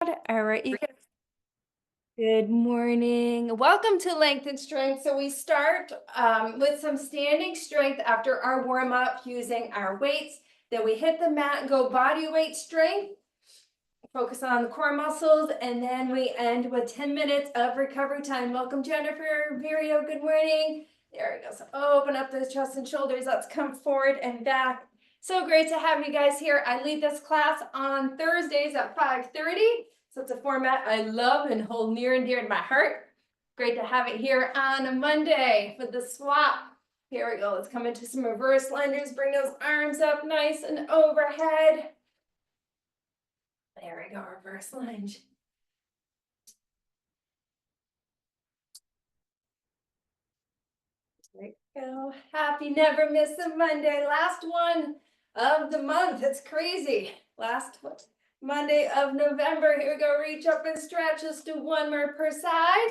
All right, you guys. Good morning. Welcome to Length and Strength. So we start with some standing strength after our warm up using our weights. Then we hit the mat and go body weight strength. Focus on the core muscles, and then we end with 10 minutes of recovery time. Welcome, Jennifer. Virio, good morning. There we go. So open up those chest and shoulders. Let's come forward and back. So great to have you guys here. I lead this class on Thursdays at 5:30. So it's a format I love and hold near and dear to my heart. Great to have it here on a Monday for the swap. Here we go. Let's come into some reverse lunges. Bring those arms up nice and overhead. There we go, reverse lunge. There we go. Happy never miss a Monday. Last one of the month. It's crazy. Last Monday of November. Here we go. Reach up and stretch. Let's do one more per side.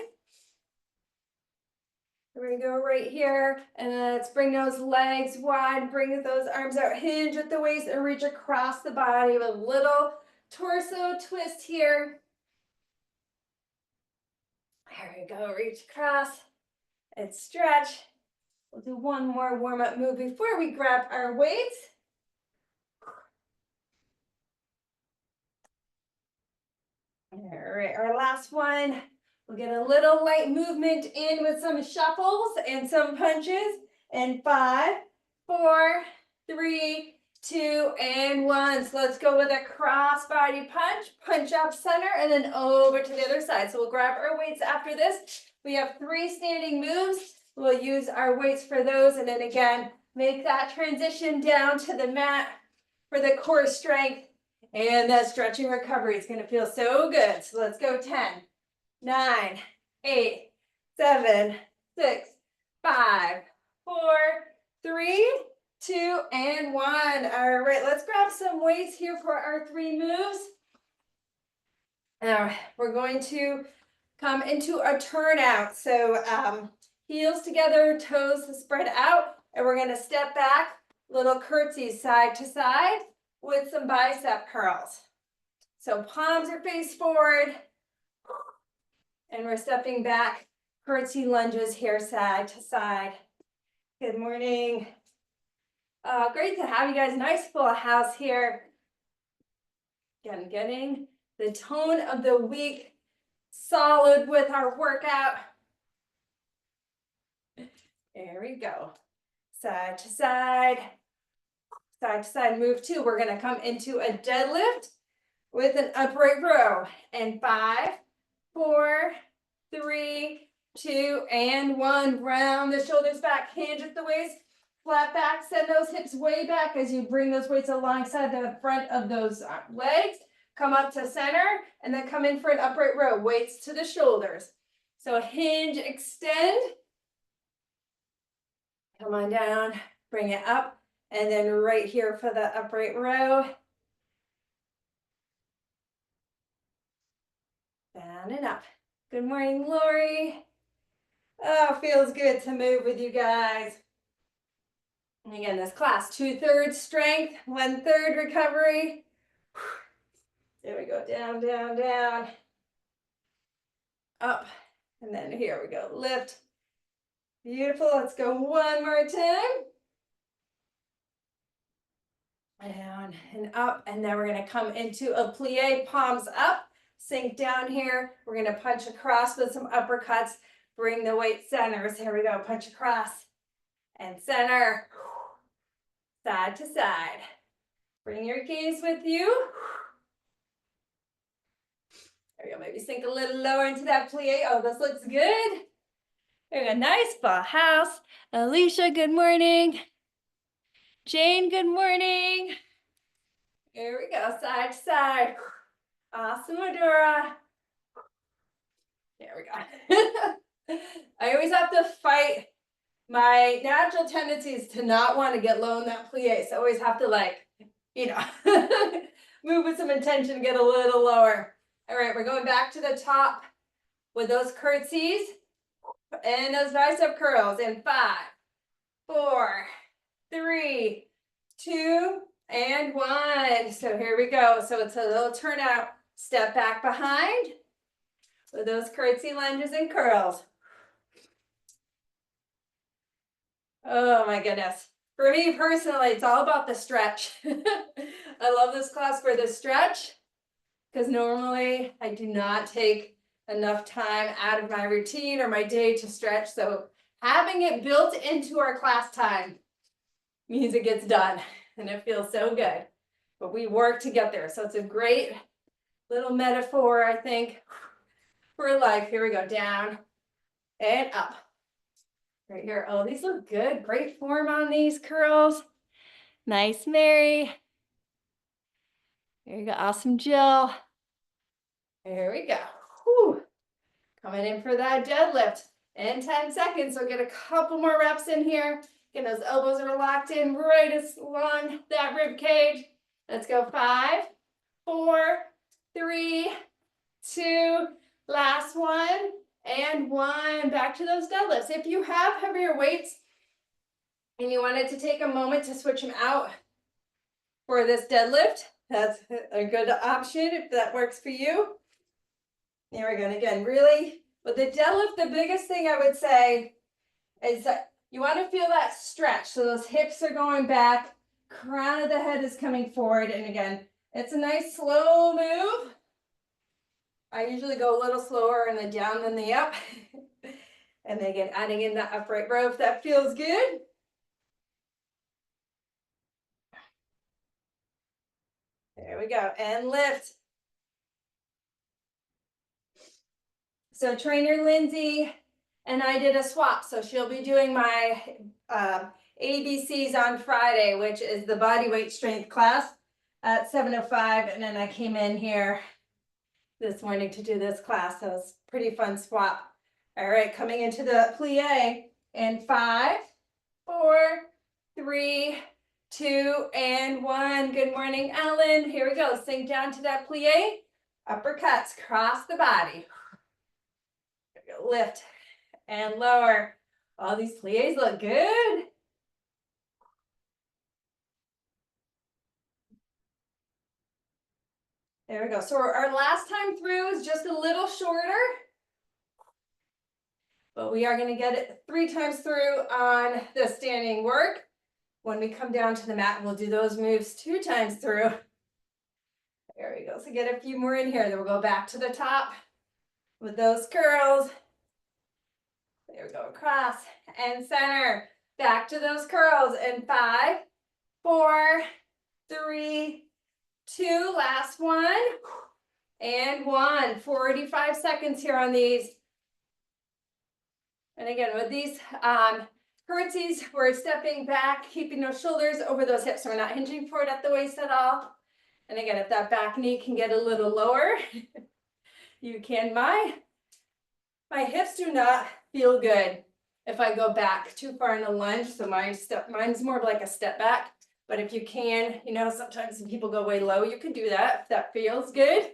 We're going to go right here. And let's bring those legs wide. Bring those arms out. Hinge at the waist and reach across the body with a little torso twist here. There we go. Reach across and stretch. We'll do one more warm-up move before we grab our weights. All right, our last one. We'll get a little light movement in with some shuffles and some punches. And 5, 4, 3, 2, and 1. So let's go with a cross body punch. Punch up center and then over to the other side. So we'll grab our weights after this. We have 3 standing moves. We'll use our weights for those, and then again, make that transition down to the mat for the core strength and that stretching recovery. It's going to feel so good. So let's go 10, 9, 8, 7, 6, 5, 4, 3, 2, and 1. All right, let's grab some weights here for our 3 moves. Now, we're going to come into a turnout. So, heels together, toes spread out, and we're going to step back, little curtsies side to side with some bicep curls. So palms are face forward, and we're stepping back, curtsy lunges here side to side. Good morning. Great to have you guys. Nice full house here. Again, getting the tone of the week solid with our workout. There we go. Side to side move 2. We're going to come into a deadlift with an upright row. And 5, 4, 3, 2, and 1. Round the shoulders back, hinge at the waist, flat back, send those hips way back as you bring those weights alongside the front of those legs. Come up to center, and then come in for an upright row. Weights to the shoulders. So hinge, extend. Come on down, bring it up, and then right here for the upright row. Down and up. Good morning, Lori. Oh, feels good to move with you guys. And again, this class, 2/3 strength, 1/3 recovery. There we go, down, down, down. Up, and then here we go, lift. Beautiful, let's go one more time. Down and up, and then we're gonna come into a plie, palms up, sink down here. We're gonna punch across with some uppercuts, bring the weight centers. Here we go, punch across and center, side to side. Bring your gaze with you. There we go, maybe sink a little lower into that plie. Oh, this looks good. There we go, nice full house. Alicia, good morning. Jane, good morning. Here we go, side to side. Awesome, Adora. There we go. I always have to fight my natural tendencies to not want to get low in that plie. So I always have to, like, you know, move with some intention, get a little lower. All right, we're going back to the top with those curtsies and those bicep curls in 5, 4, 3, 2, and 1. So here we go. So it's a little turnout Step back behind with those curtsy lunges and curls. Oh my goodness. For me personally, it's all about the stretch. I love this class for the stretch because normally I do not take enough time out of my routine or my day to stretch. So having it built into our class time means it gets done and it feels so good. But we work to get there. So it's a great little metaphor, I think, for life. Here we go, down and up. Right here. Oh, these look good. Great form on these curls. Nice, Mary. There you go. Awesome, Jill. There we go. Whew. Coming in for that deadlift in 10 seconds. So get a couple more reps in here. Get those elbows are locked in right along that rib cage. Let's go. 5, 4, 3, 2, last one, and 1. Back to those deadlifts. If you have heavier weights and you wanted to take a moment to switch them out for this deadlift, that's a good option if that works for you. There we go. And again, really, with the deadlift, the biggest thing I would say is that you want to feel that stretch. So those hips are going back, crown of the head is coming forward. And again, it's a nice slow move. I usually go a little slower in the down than the up. And then again, adding in the upright row if that feels good. There we go. And lift. So trainer Lindsay and I did a swap. So she'll be doing my ABCs on Friday, which is the body weight strength class at 7:05. And then I came in here this morning to do this class. So it's a pretty fun swap. All right, coming into the plie in 5, 4, 3, 2, and 1. Good morning, Ellen. Here we go. Sink down to that plie. Uppercuts, cross the body. Lift and lower. All these plies look good. There we go. So our last time through is just a little shorter, but we are going to get it 3 times through on the standing work. When we come down to the mat, we'll do those moves 2 times through. There we go. So get a few more in here. Then we'll go back to the top with those curls. There we go. Across and center. Back to those curls. And 5, 4, 3, 2. Last one. And 1. 45 seconds here on these. And again, with these curtsies, we're stepping back, keeping those shoulders over those hips. So we're not hinging forward at the waist at all. And again, if that back knee can get a little lower, you can. My hips do not feel good if I go back too far in a lunge. So mine's more of like a step back. But if you can, you know, sometimes when people go way low, you can do that if that feels good.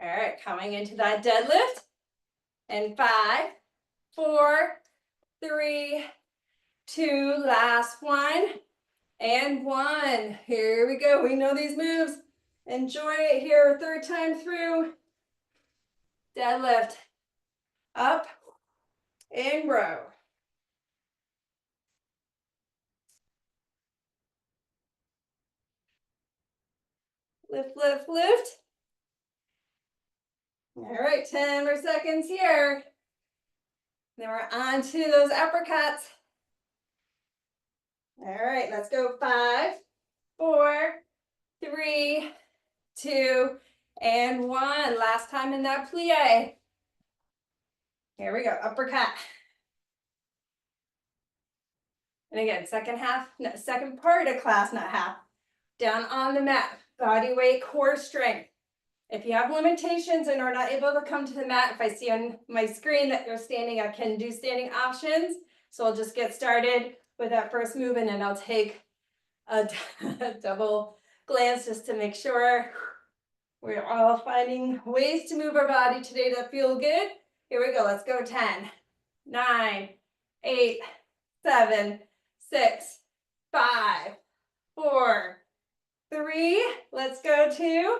All right, coming into that deadlift. And 5, 4, 3, 2, last one, and 1. Here we go. We know these moves. Enjoy it here. 3rd time through. Deadlift. Up and row. Lift, lift, lift. All right, 10 more seconds here. Then we're on to those uppercuts. All right, let's go. 5, 4, 3, 2, and 1. Last time in that plie. Here we go, uppercut. And again, second part of class, not half. Down on the mat, body weight, core strength. If you have limitations and are not able to come to the mat, if I see on my screen that you're standing, I can do standing options. So I'll just get started with that first move and then I'll take a double glance just to make sure we're all finding ways to move our body today that feel good. Here we go. Let's go. 10, 9, 8, 7, 6, 5, 4, 3, let's go 2,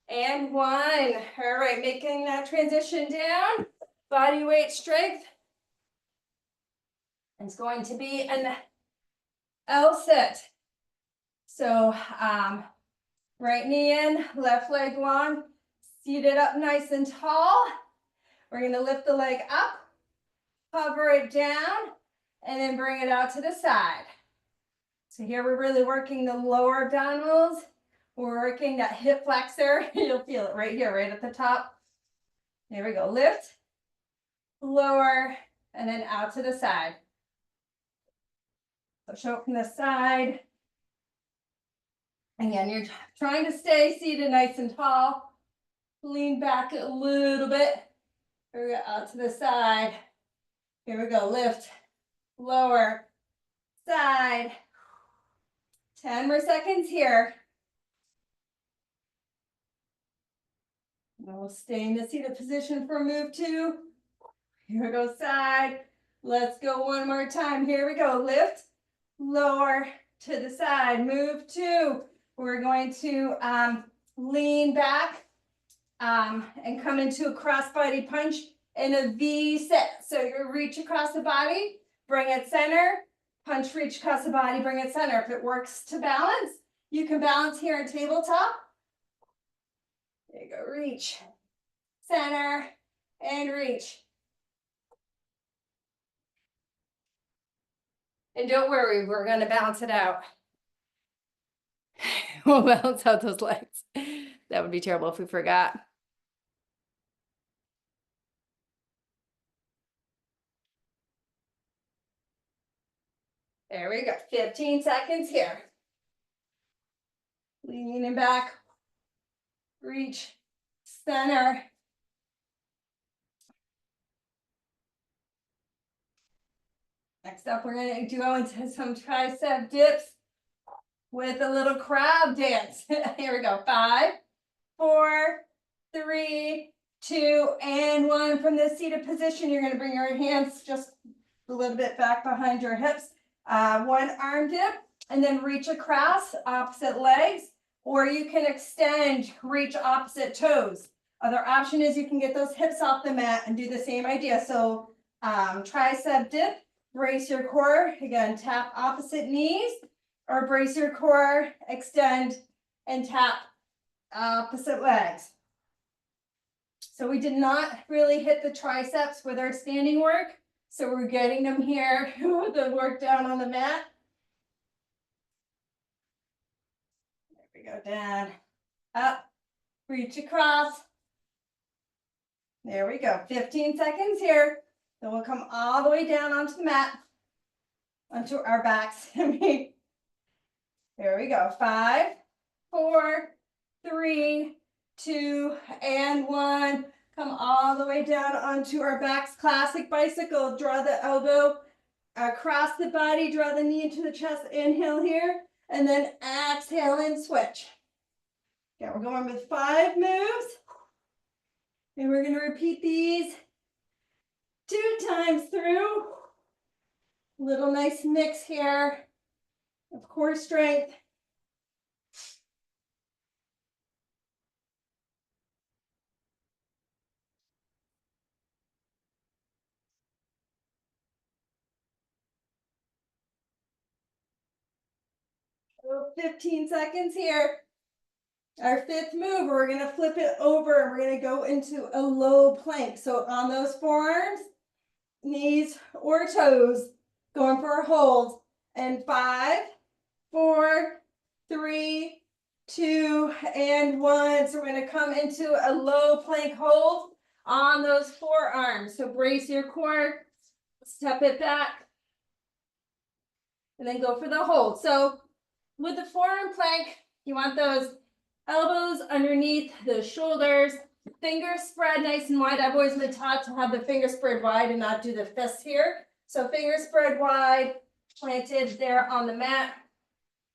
and 1. All right, making that transition down, body weight strength. It's going to be an L sit. So right knee in, left leg long, seated up nice and tall. We're gonna lift the leg up, hover it down, and then bring it out to the side. So here we're really working the lower abdominals. We're working that hip flexor. You'll feel it right here, right at the top. There we go, lift, lower, and then out to the side. So show from the side. Again, you're trying to stay seated nice and tall. Lean back a little bit. Here we go, out to the side. Here we go, lift, lower, side. 10 more seconds here. And we'll stay in the seated position for move 2. Here we go, side. Let's go one more time. Here we go, lift, lower, to the side. Move 2. We're going to lean back and come into a crossbody punch in a V sit. So you reach across the body, bring it center, punch, reach across the body, bring it center. If it works to balance, you can balance here in tabletop. There you go, reach, center, and reach. And don't worry, we're gonna balance it out. We'll balance out those legs. That would be terrible if we forgot. There we go, 15 seconds here. Leaning back, reach, center. Next up, we're gonna go into some tricep dips with a little crab dance. Here we go, 5, 4, 3, 2, and 1. From this seated position, you're gonna bring your hands just a little bit back behind your hips. One arm dip, and then reach across opposite legs, or you can extend, reach opposite toes. Other option is you can get those hips off the mat and do the same idea. So tricep dip, brace your core, again, tap opposite knees, or brace your core, extend, and tap opposite legs. So we did not really hit the triceps with our standing work. So we're getting them here with the work down on the mat. There we go, down, up, reach across. There we go, 15 seconds here. Then we'll come all the way down onto the mat, onto our backs. There we go, 5, 4, 3, 2, and 1. Come all the way down onto our backs. Classic bicycle. Draw the elbow across the body. Draw the knee into the chest. Inhale here. And then exhale and switch. Okay, we're going with 5 moves. And we're going to repeat these 2 times through. Little nice mix here of core strength. So 15 seconds here. Our 5th move, we're going to flip it over and we're going to go into a low plank. So on those forearms, knees or toes, going for a hold. And 5, 4, 3, 2, and 1. So we're going to come into a low plank hold on those forearms. So brace your core, step it back, and then go for the hold. So with the forearm plank, you want those elbows underneath the shoulders, fingers spread nice and wide. I've always been taught to have the fingers spread wide and not do the fists here. So fingers spread wide, planted there on the mat.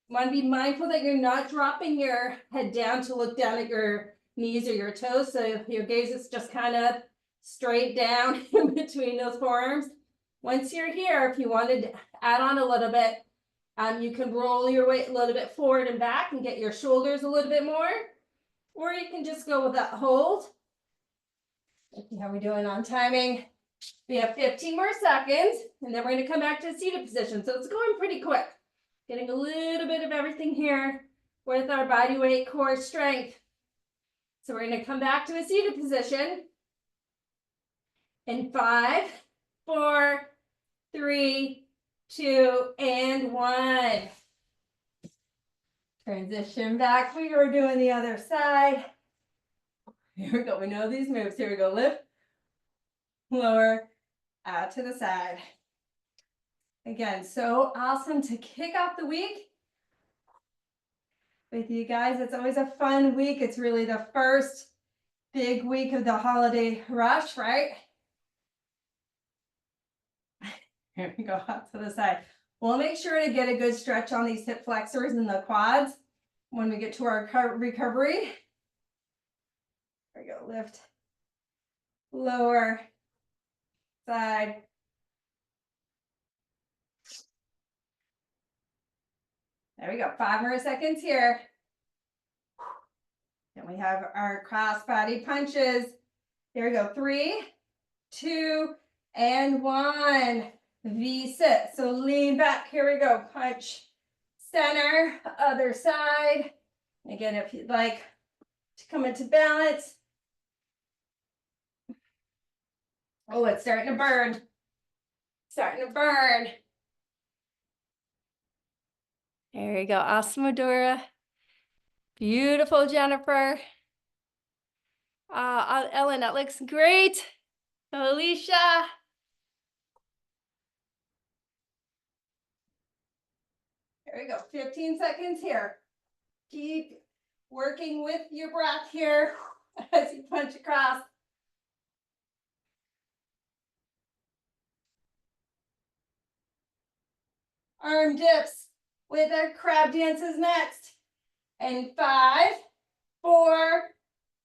You want to be mindful that you're not dropping your head down to look down at your knees or your toes. So your gaze is just kind of straight down in between those forearms. Once you're here, if you wanted to add on a little bit, You can roll your weight a little bit forward and back and get your shoulders a little bit more, or you can just go with that hold. Let's see how we're doing on timing. We have 15 more seconds, and then we're going to come back to the seated position. So it's going pretty quick. Getting a little bit of everything here with our body weight, core strength. So we're going to come back to a seated position in 5, 4, 3, 2, and 1. Transition back. We are doing the other side. Here we go. We know these moves. Here we go. Lift, lower, out to the side. Again, so awesome to kick off the week with you guys. It's always a fun week. It's really the first big week of the holiday rush, right? Here we go, out to the side. We'll make sure to get a good stretch on these hip flexors and the quads when we get to our recovery. There we go, lift, lower, side. There we go, 5 more seconds here. Then we have our cross-body punches. Here we go, 3, 2, and 1. V-sit, so lean back, here we go, punch, center, other side. Again, if you'd like to come into balance. Oh, it's starting to burn. Starting to burn. There you go, awesome, Adora. Beautiful, Jennifer. Ellen, that looks great. Alicia. There we go, 15 seconds here. Keep working with your breath here as you punch across. Arm dips with our crab dances next. And 5, 4,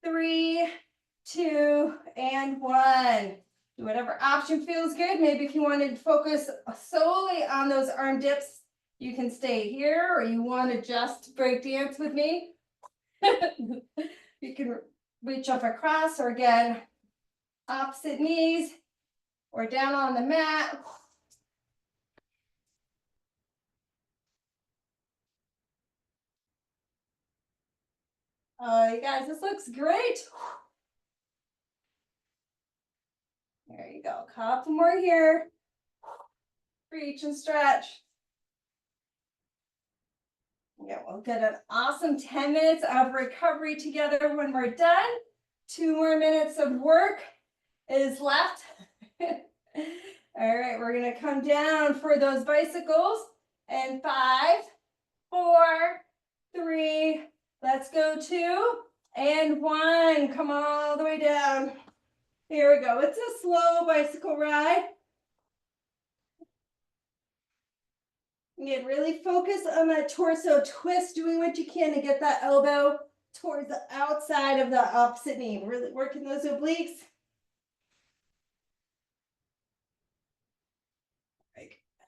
3, 2, and 1. Do whatever option feels good. Maybe if you wanted to focus solely on those arm dips, you can stay here, or you want to just break dance with me. You can reach up across, or again, opposite knees, or down on the mat. You guys, this looks great. There you go, couple more here. Reach and stretch. Yeah, we'll get an awesome 10 minutes of recovery together when we're done. 2 more minutes of work is left. All right, we're gonna come down for those bicycles. And 5, 4, 3, let's go 2, and 1. Come all the way down. Here we go. It's a slow bicycle ride. Again, really focus on that torso twist, doing what you can to get that elbow towards the outside of the opposite knee. Really working those obliques.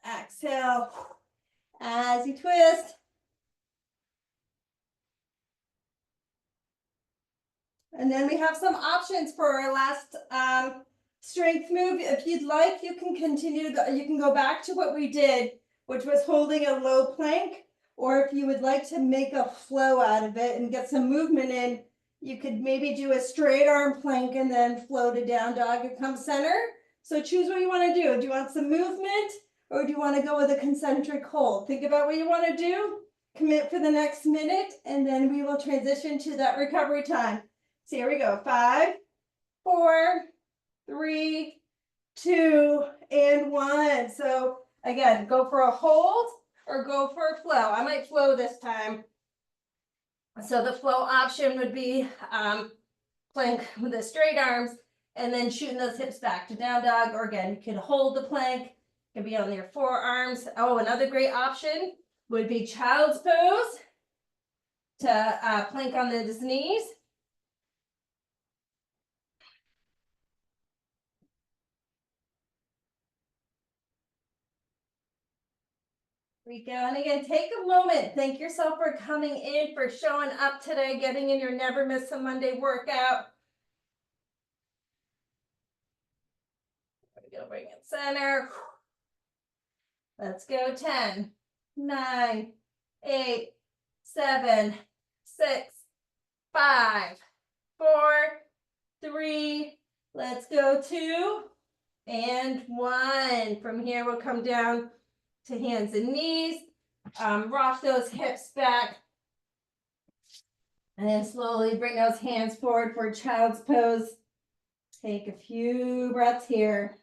Exhale as you twist. And then we have some options for our last strength move. If you'd like, you can continue to go, you can go back to what we did, which was holding a low plank, or if you would like to make a flow out of it and get some movement in, you could maybe do a straight arm plank and then flow to down dog and come center. So choose what you want to do. Do you want some movement, or do you want to go with a concentric hold? Think about what you want to do, commit for the next minute, and then we will transition to that recovery time. So here we go, 5, 4, 3, 2, and 1. So again, go for a hold or go for a flow. I might flow this time. So the flow option would be plank with the straight arms and then shooting those hips back to down dog. Or again, you can hold the plank, it can be on your forearms. Oh, another great option would be child's pose to plank on the knees. we go. And again, take a moment. Thank yourself for coming in, for showing up today, getting in your Never Miss a Monday workout. We're gonna bring it center. Let's go. 10, 9, 8, 7, 6, 5, 4, 3. Let's go. 2 and 1. From here, we'll come down to hands and knees. Rock those hips back. And then slowly bring those hands forward for child's pose. Take a few breaths here.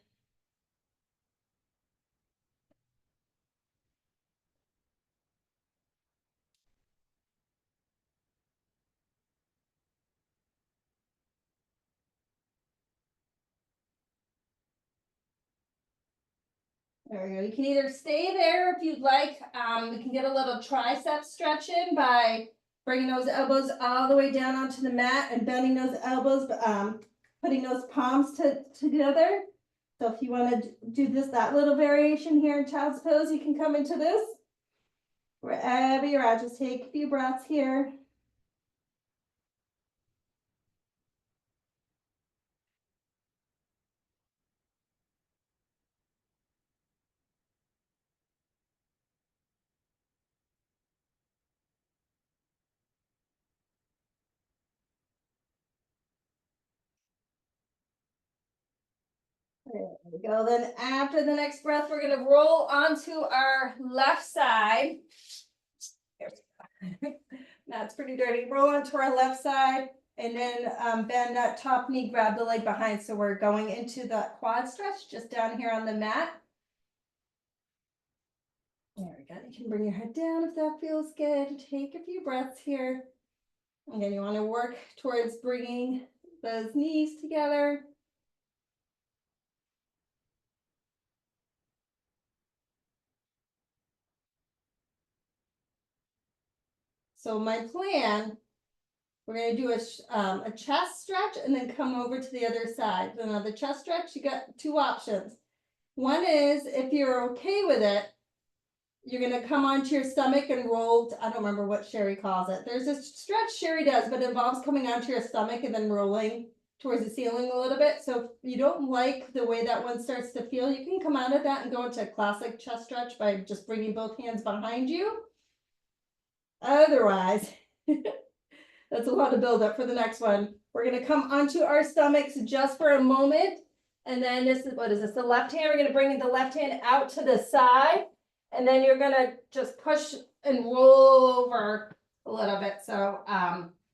There we go. You can either stay there if you'd like. We can get a little tricep stretch in by bringing those elbows all the way down onto the mat and bending those elbows, putting those palms together. So if you want to do that little variation here in child's pose, you can come into this. Wherever you're at, just take a few breaths here. There we go. Then after the next breath, we're going to roll onto our left side. That's pretty dirty. Roll onto our left side and then bend that top knee, grab the leg behind. So we're going into the quad stretch just down here on the mat. There we go. You can bring your head down if that feels good. Take a few breaths here. Again, you want to work towards bringing those knees together. So my plan, we're going to do a chest stretch and then come over to the other side. So now the chest stretch, you got two options. One is, if you're okay with it, you're going to come onto your stomach and roll. I don't remember what Sherry calls it. There's a stretch Sherry does, but it involves coming onto your stomach and then rolling towards the ceiling a little bit. So if you don't like the way that one starts to feel, you can come out of that and go into a classic chest stretch by just bringing both hands behind you. Otherwise, that's a lot of buildup for the next one. We're going to come onto our stomachs just for a moment. And then this is, what is this? The left hand, we're going to bring the left hand out to the side. And then you're going to just push and roll over a little bit. So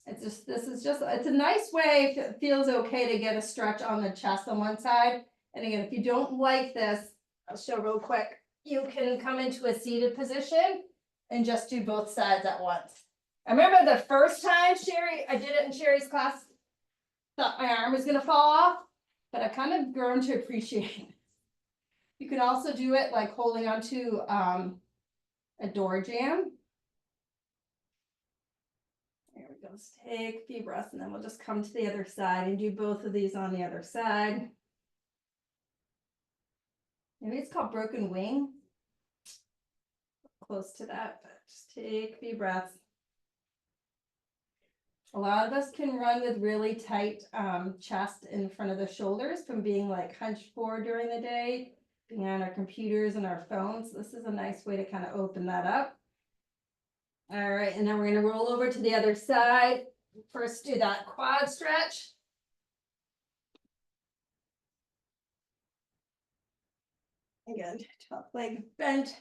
it's a nice way, if it feels okay, to get a stretch on the chest on one side. And again, if you don't like this, I'll show real quick. You can come into a seated position and just do both sides at once. I remember the first time I did it in Sherry's class, thought my arm was going to fall off, but I've kind of grown to appreciate it. You can also do it like holding onto a door jamb. There we go. Let's take a few breaths and then we'll just come to the other side and do both of these on the other side. Maybe it's called broken wing. Close to that, but just take a few breaths. A lot of us can run with really tight chest in front of the shoulders from being like hunched forward during the day, being on our computers and our phones. This is a nice way to kind of open that up. All right, and then we're going to roll over to the other side. First, do that quad stretch. Again, top leg bent.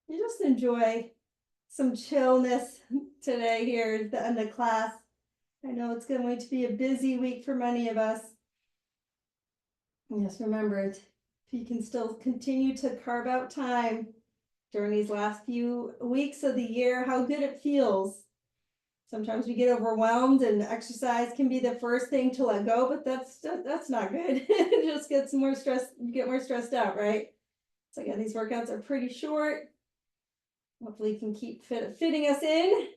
You just enjoy some chillness today here at the end of class. I know it's going to be a busy week for many of us. Just remember it. If you can still continue to carve out time during these last few weeks of the year, how good it feels. Sometimes we get overwhelmed and exercise can be the first thing to let go, but that's not good. It just gets more stressed, you get more stressed out, right? So again, these workouts are pretty short. Hopefully you can keep fitting us in.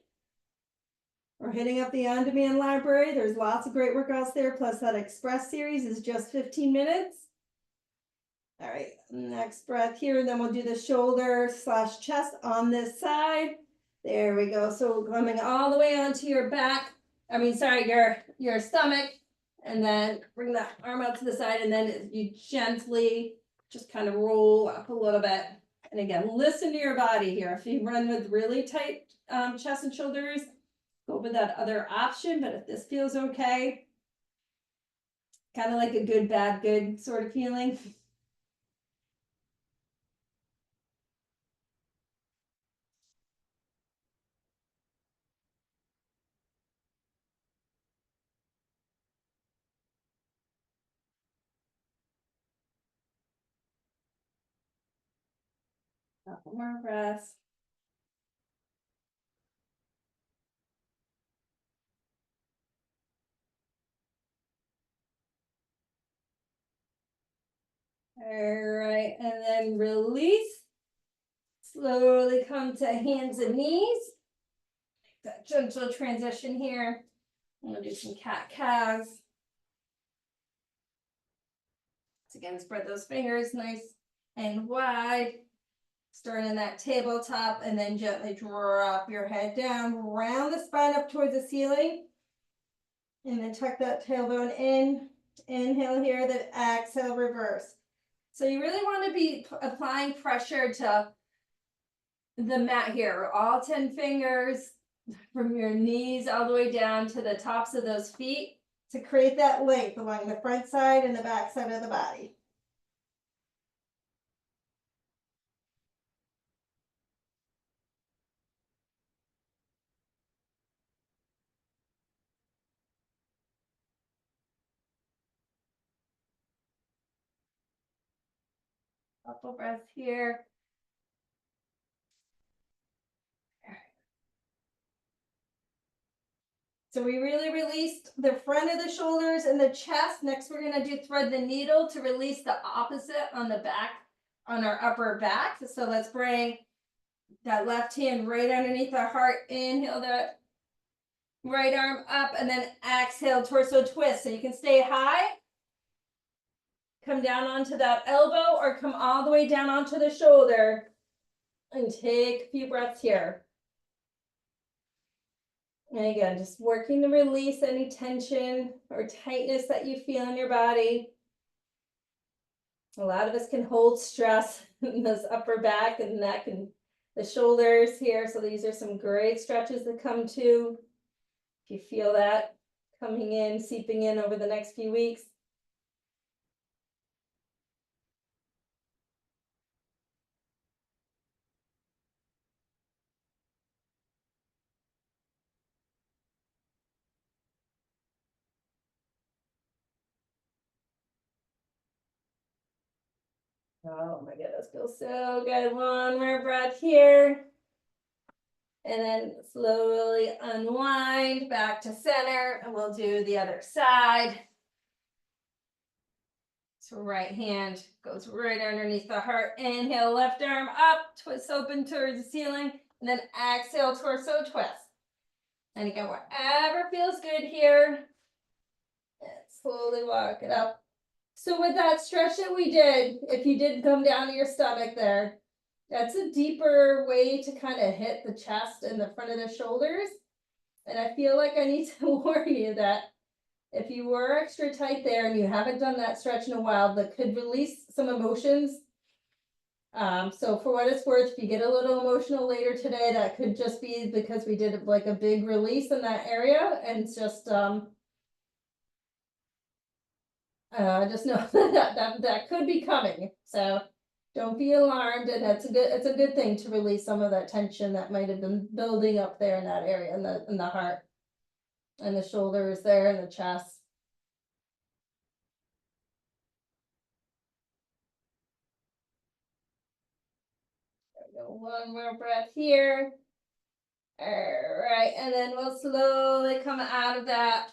We're hitting up the on-demand library. There's lots of great workouts there. Plus that express series is just 15 minutes. All right, next breath here, then we'll do the shoulder slash chest on this side. There we go. So coming all the way onto your back. I mean, sorry, your stomach, and then bring that arm out to the side, and then you gently just kind of roll up a little bit. And again, listen to your body here. If you run with really tight chest and shoulders, go with that other option. But if this feels okay, kind of like a good, bad, good sort of feeling. Couple more breaths. All right, and then release. Slowly come to hands and knees. That gentle transition here. I'm gonna do some cat-cows. So again, spread those fingers nice and wide. Start in that tabletop and then gently drop your head down, round the spine up towards the ceiling. And then tuck that tailbone in. Inhale here, then exhale, reverse. So you really want to be applying pressure to the mat here, all 10 fingers from your knees all the way down to the tops of those feet to create that length along the front side and the back side of the body. Couple breaths here. So we really released the front of the shoulders and the chest. Next, we're going to do thread the needle to release the opposite on the back, on our upper back. So let's bring that left hand right underneath our heart. Inhale that right arm up and then exhale, torso twist. So you can stay high, come down onto that elbow or come all the way down onto the shoulder and take a few breaths here. And again, just working to release any tension or tightness that you feel in your body. A lot of us can hold stress in this upper back and neck and the shoulders here. So these are some great stretches to come to. If you feel that coming in, seeping in over the next few weeks. Oh my goodness, feels so good. One more breath here. And then slowly unwind back to center, and we'll do the other side. So right hand goes right underneath the heart. Inhale, left arm up, twist open towards the ceiling, and then exhale, torso twist. And again, whatever feels good here. And slowly walk it up. So with that stretch that we did, if you did come down to your stomach there, that's a deeper way to kind of hit the chest and the front of the shoulders. And I feel like I need to warn you that if you were extra tight there and you haven't done that stretch in a while, that could release some emotions. So for what it's worth, if you get a little emotional later today, that could just be because we did like a big release in that area, and it's just just know that could be coming. So don't be alarmed, and it's a good thing to release some of that tension that might have been building up there in that area, in the heart and the shoulders there and the chest. There we go. One more breath here. All right, and then we'll slowly come out of that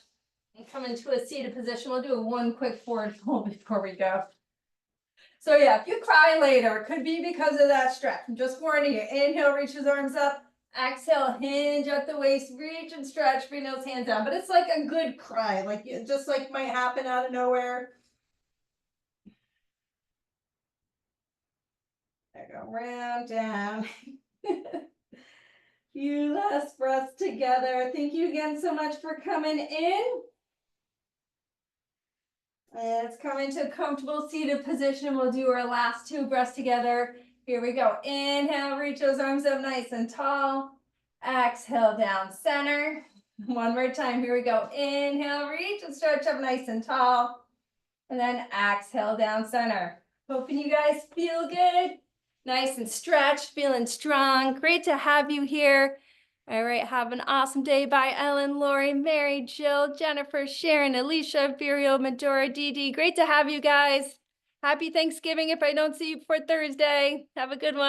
and come into a seated position. We'll do one quick forward fold before we go. So yeah, if you cry later, it could be because of that stretch. I'm just warning you. Inhale, reach his arms up. Exhale, hinge at the waist, reach and stretch, bring those hands down. But it's like a good cry, like it just like might happen out of nowhere. Go round, down. Few last breaths together. Thank you again so much for coming in. And let's come into a comfortable seated position. We'll do our last 2 breaths together. Here we go. Inhale, reach those arms up nice and tall. Exhale, down center. One more time. Here we go. Inhale, reach and stretch up nice and tall. And then exhale, down center. Hoping you guys feel good. Nice and stretched, feeling strong. Great to have you here. All right, have an awesome day. Bye, Ellen, Lori, Mary, Jill, Jennifer, Sharon, Alicia, Virio, Medora, Dee. Great to have you guys. Happy Thanksgiving if I don't see you before Thursday. Have a good one.